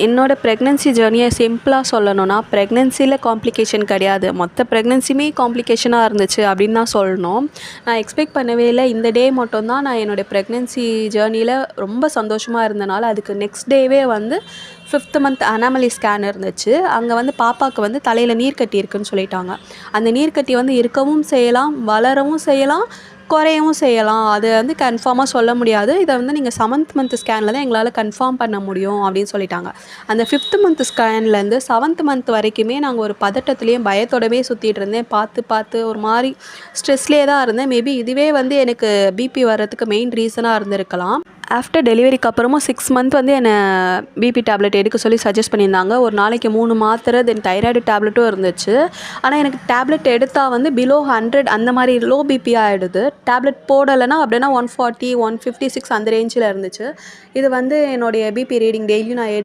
என்னோடய ப்ரெக்னென்சி ஜேர்னியை சிம்பிளாக சொல்லணும்னா, ப்ரெக்னென்சியில் காம்ப்ளிகேஷன் கிடையாது, மொத்த ப்ரெக்னென்சியுமே காம்ப்ளிகேஷனாக இருந்துச்சு அப்படின்னு தான் சொல்லணும். நான் எக்ஸ்பெக்ட் பண்ணவே இல்லை. இந்த டே மட்டும் தான் நான் என்னோடய ப்ரெக்னென்சி ஜேர்னியில் ரொம்ப சந்தோஷமாக இருந்தனால, அதுக்கு நெக்ஸ்ட் டேவே வந்து 5th மந்த் அனாமலி ஸ்கேன் இருந்துச்சு. அங்கே வந்து பாப்பாவுக்கு வந்து தலையில் நீர்க்கட்டி இருக்குதுன்னு சொல்லிட்டாங்க. அந்த நீர்க்கட்டி வந்து இருக்கவும் செய்யலாம், வளரவும் செய்யலாம், குறையவும் செய்யலாம். அது வந்து கன்ஃபார்மாக சொல்ல முடியாது. இதை வந்து நீங்கள் 7th மந்த் ஸ்கேனில் தான் எங்களால் கன்ஃபார்ம் பண்ண முடியும் அப்படின்னு சொல்லிட்டாங்க. அந்த 5th மந்த் ஸ்கேன்லேருந்து 7th மந்த் வரைக்குமே நாங்கள் ஒரு பதட்டத்துலேயும் பயத்தோடவே சுற்றிட்டு இருந்தேன். பார்த்து ஒரு மாதிரி ஸ்ட்ரெஸ்லேயே தான் இருந்தேன். மேபி இதுவே வந்து எனக்கு பிபி வர்றதுக்கு மெயின் ரீசனாக இருந்திருக்கலாம். ஆஃப்டர் டெலிவரிக்கு அப்புறமும் 6 மந்த் வந்து என்னை பிபி டேப்லெட் எடுக்க சொல்லி சஜஸ்ட் பண்ணியிருந்தாங்க. ஒரு நாளைக்கு 3 மாத்திரை, தென் தைராய்டு டேப்லெட்டும் இருந்துச்சு. ஆனால் எனக்கு டேப்லெட் எடுத்தால் வந்து பிலோ 100 அந்த மாதிரி லோ பிபி ஆகிடுது. டேப்லெட் போடலைன்னா அப்படின்னா 140, 156 அந்த ரேஞ்சில் இருந்துச்சு. இது வந்து என்னுடைய பிபி ரீடிங் டெய்லியும் நான்